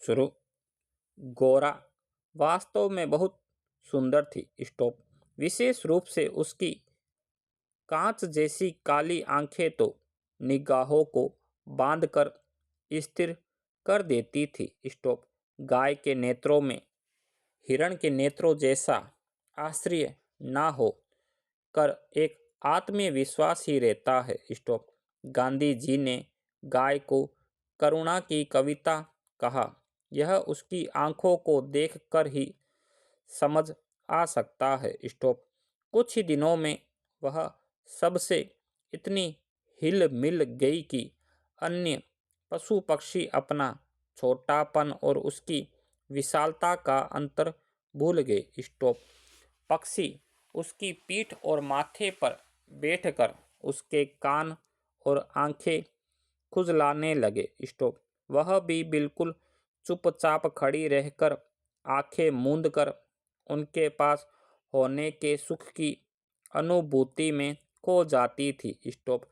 शुरू। गोरा वास्तव में बहुत सुंदर थी। स्टॉप। विशेष रूप से उसकी कांच जैसी काली आंखें तो निगाहों को बांधकर स्थिर कर देती थी। स्टॉप। गाय के नेत्रों में हिरण के नेत्रों जैसा आश्चर्य ना हो कर एक आत्मविश्वास ही रहता है। स्टॉप। गांधी जी ने गाय को करुणा की कविता कहा। यह उसकी आंखों को देखकर ही समझ आ सकता है। स्टॉप। कुछ ही दिनों में वह सबसे इतनी हिल मिल गई कि अन्य पशु पक्षी अपना छोटापन और उसकी विशालता का अंतर भूल गए। स्टॉप। पक्षी उसकी पीठ और माथे पर बैठकर उसके कान और आंखें खुजलाने लगे। स्टॉप। वह भी बिल्कुल चुपचाप खड़ी रहकर आंखें मूंदकर उनके पास होने के सुख की अनुभूति में खो जाती थी। स्टॉप।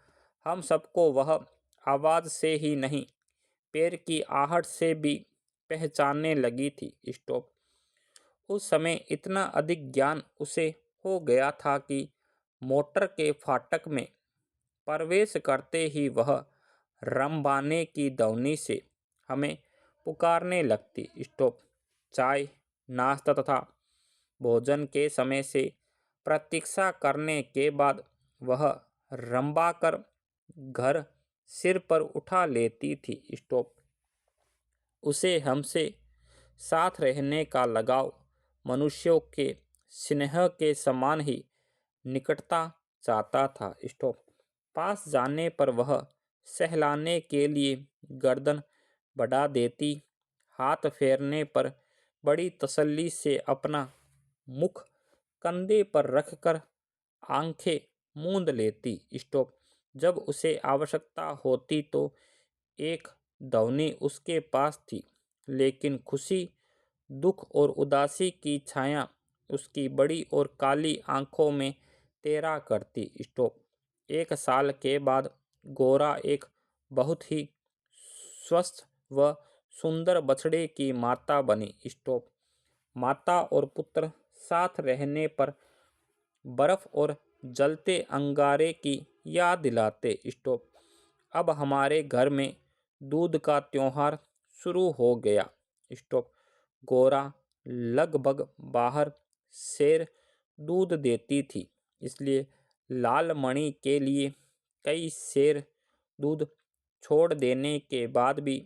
हम सबको वह आवाज से ही नहीं, पैर की आहट से भी पहचानने लगी थी। स्टॉप। उस समय इतना अधिक ज्ञान उसे हो गया था कि मोटर के फाटक में प्रवेश करते ही वह रंबाने की ध्वनि से हमें पुकारने लगती। स्टॉप। चाय, नाश्ता तथा भोजन के समय से प्रतीक्षा करने के बाद वह रंबा कर घर सिर पर उठा लेती थी। स्टॉप। उसे हमसे साथ रहने का लगाव मनुष्यों के स्नेह के समान ही निकटता चाहता था। स्टॉप। पास जाने पर वह सहलाने के लिए गर्दन बढ़ा देती, हाथ फेरने पर बड़ी तसल्ली से अपना मुख कंधे पर रखकर आंखें मूंद लेती। स्टॉप। जब उसे आवश्यकता होती तो एक ध्वनि उसके पास थी, लेकिन खुशी, दुख और उदासी की छाया उसकी बड़ी और काली आंखों में तैरा करती। स्टॉप। 1 साल के बाद गोरा एक बहुत ही स्वस्थ व सुंदर बछड़े की माता बनी। स्टॉप। माता और पुत्र साथ रहने पर बर्फ और जलते अंगारे की याद दिलाते। स्टॉप। अब हमारे घर में दूध का त्योहार शुरू हो गया। स्टॉप। गोरा लगभग बाहर शेर दूध देती थी, इसलिए लाल मणि के लिए कई शेर दूध छोड़ देने के बाद भी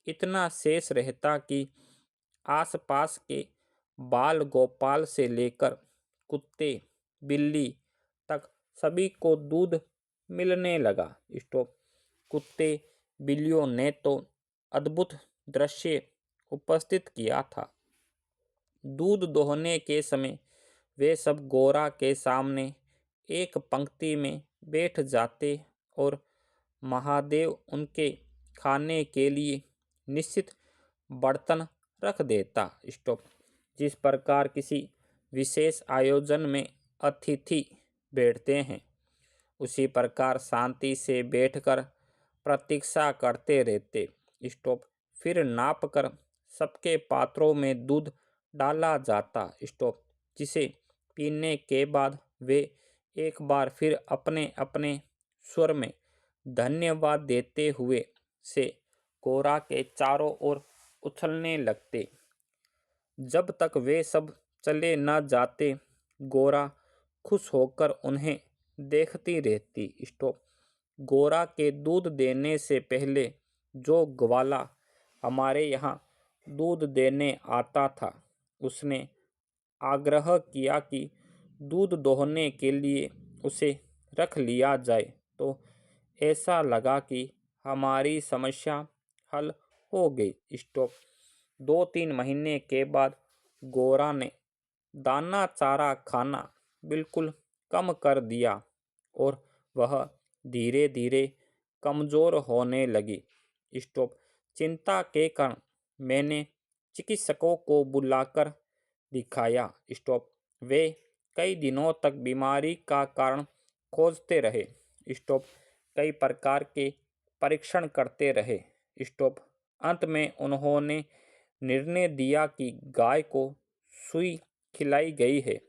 इतना शेष रहता कि आसपास के बाल गोपाल से लेकर कुत्ते बिल्ली तक सभी को दूध मिलने लगा। स्टॉप। कुत्ते बिल्लियों ने तो अद्भुत दृश्य उपस्थित किया था। दूध दोहने के समय वे सब गोरा के सामने एक पंक्ति में बैठ जाते और महादेव उनके खाने के लिए निश्चित बर्तन रख देता। स्टॉप। जिस प्रकार किसी विशेष आयोजन में अतिथि बैठते हैं, उसी प्रकार शांति से बैठकर प्रतीक्षा करते रहते। स्टॉप। फिर नाप कर सबके पात्रों में दूध डाला जाता। स्टॉप। जिसे पीने के बाद वे एक बार फिर अपने अपने स्वर में धन्यवाद देते हुए से गोरा के चारों ओर उछलने लगते। जब तक वे सब चले न जाते, गोरा खुश होकर उन्हें देखती रहती। स्टॉप। गोरा के दूध देने से पहले जो ग्वाला हमारे यहाँ दूध देने आता था, उसने आग्रह किया कि दूध दोहने के लिए उसे रख लिया जाए, तो ऐसा लगा कि हमारी समस्या हल हो गई। स्टॉप। 2-3 महीने के बाद गोरा ने दाना चारा खाना बिल्कुल कम कर दिया और वह धीरे धीरे कमजोर होने लगी। स्टॉप। चिंता के कारण मैंने चिकित्सकों को बुलाकर दिखाया। स्टॉप। वे कई दिनों तक बीमारी का कारण खोजते रहे। स्टॉप। कई प्रकार के परीक्षण करते रहे। स्टॉप। अंत में उन्होंने निर्णय दिया कि गाय को सुई खिलाई गई है।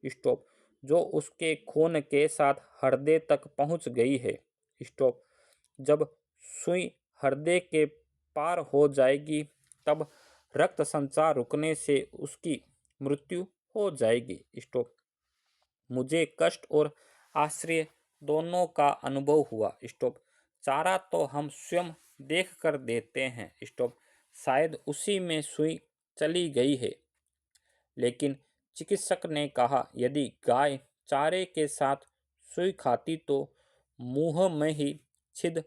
स्टॉप। जो उसके खून के साथ हृदय तक पहुंच गई है। स्टॉप। जब सुई हृदय के पार हो जाएगी तब रक्त संचार रुकने से उसकी मृत्यु हो जाएगी। स्टॉप। मुझे कष्ट और आश्चर्य दोनों का अनुभव हुआ। स्टॉप। चारा तो हम स्वयं देख कर देते हैं। स्टॉप। शायद उसी में सुई चली गई है। लेकिन चिकित्सक ने कहा यदि गाय चारे के साथ सुई खाती तो मुंह में ही छिद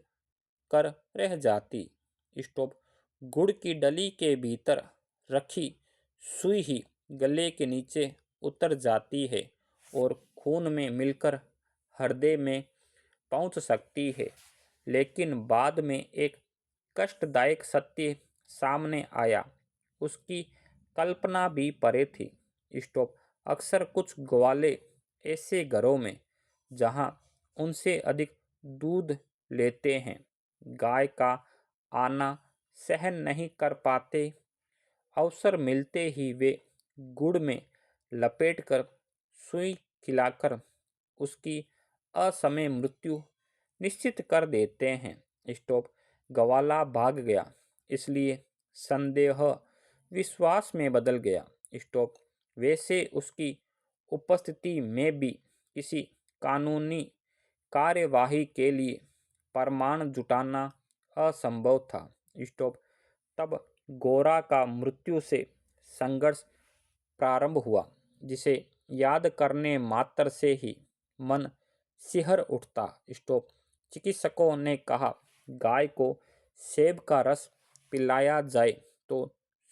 कर रह जाती। स्टॉप। गुड़ की डली के भीतर रखी सुई ही गले के नीचे उतर जाती है और खून में मिलकर हृदय में पहुंच सकती है। लेकिन बाद में एक कष्टदायक सत्य सामने आया। उसकी कल्पना भी परे थी। स्टॉप। अक्सर कुछ ग्वाले ऐसे घरों में जहां उनसे अधिक दूध लेते हैं गाय का आना सहन नहीं कर पाते। अवसर मिलते ही वे गुड़ में लपेटकर सुई खिलाकर उसकी असमय मृत्यु निश्चित कर देते हैं। स्टॉप। ग्वाला भाग गया इसलिए संदेह विश्वास में बदल गया। स्टॉप। वैसे उसकी उपस्थिति में भी किसी कानूनी कार्यवाही के लिए प्रमाण जुटाना असंभव था। स्टॉप। तब गोरा का मृत्यु से संघर्ष प्रारंभ हुआ जिसे याद करने मात्र से ही मन सिहर उठता। स्टॉप। चिकित्सकों ने कहा गाय को सेब का रस पिलाया जाए तो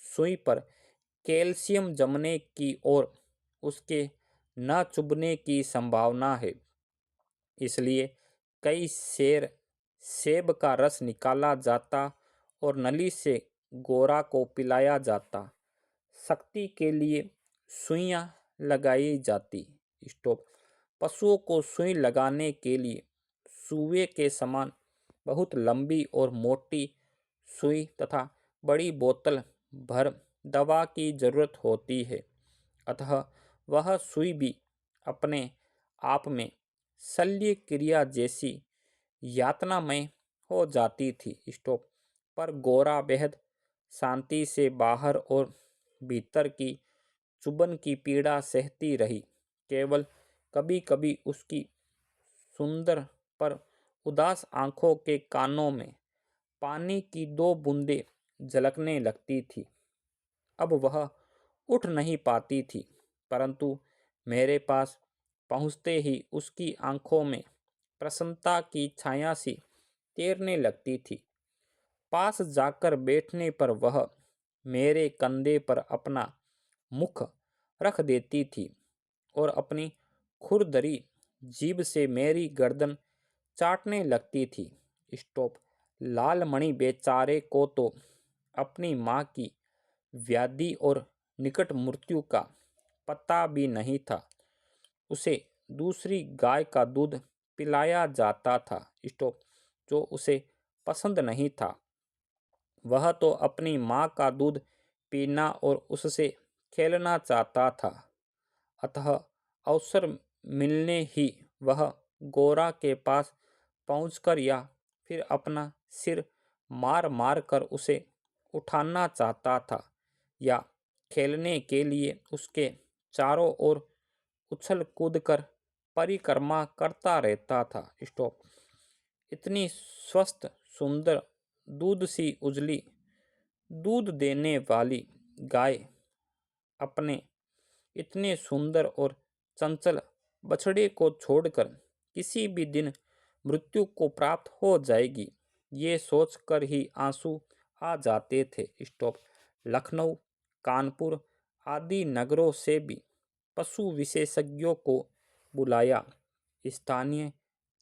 सुई पर कैल्शियम जमने की और उसके न चुभने की संभावना है। इसलिए कई सेर सेब का रस निकाला जाता और नली से गोरा को पिलाया जाता। शक्ति के लिए सुइयां लगाई जाती। स्टॉप। पशुओं को सुई लगाने के लिए सुए के समान बहुत लंबी और मोटी सुई तथा बड़ी बोतल भर दवा की जरूरत होती है। अतः वह सुई भी अपने आप में शल्य क्रिया जैसी यातनामय हो जाती थी। स्टॉप। पर गोरा बेहद शांति से बाहर और भीतर की चुभन की पीड़ा सहती रही। केवल कभी कभी उसकी सुंदर पर उदास आंखों के कानों में पानी की दो बूंदें झलकने लगती थी। अब वह उठ नहीं पाती थी परंतु मेरे पास पहुंचते ही उसकी आंखों में प्रसन्नता की छाया सी तैरने लगती थी। पास जाकर बैठने पर वह मेरे कंधे पर अपना मुख रख देती थी और अपनी खुरदरी जीभ से मेरी गर्दन चाटने लगती थी। स्टॉप। लालमणि बेचारे को तो अपनी माँ की व्याधि और निकट मृत्यु का पता भी नहीं था। उसे दूसरी गाय का दूध पिलाया जाता था। स्टॉप। जो उसे पसंद नहीं था। वह तो अपनी माँ का दूध पीना और उससे खेलना चाहता था। अतः अवसर मिलने ही वह गोरा के पास पहुंचकर या फिर अपना सिर मार मार कर उसे उठाना चाहता था या खेलने के लिए उसके चारों ओर उछल कूद कर परिक्रमा करता रहता था। स्टॉप। इतनी स्वस्थ सुंदर दूध सी उजली दूध देने वाली गाय अपने इतने सुंदर और चंचल बछड़े को छोड़कर किसी भी दिन मृत्यु को प्राप्त हो जाएगी ये सोचकर ही आंसू आ जाते थे। स्टॉप। लखनऊ कानपुर आदि नगरों से भी पशु विशेषज्ञों को बुलाया। स्थानीय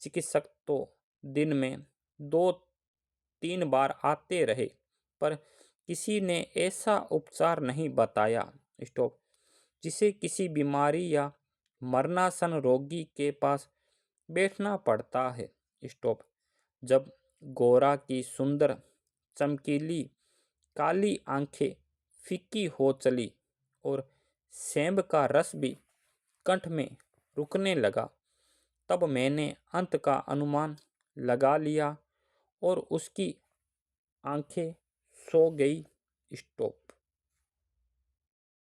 चिकित्सक तो दिन में 2-3 बार आते रहे पर किसी ने ऐसा उपचार नहीं बताया। स्टॉप। जिसे किसी बीमारी या मरणासन रोगी के पास बैठना पड़ता है। स्टॉप। जब गोरा की सुंदर चमकीली काली आंखें फीकी हो चली और सेंध का रस भी कंठ में रुकने लगा। तब मैंने अंत का अनुमान लगा लिया और उसकी आंखें सो गई। स्टॉप।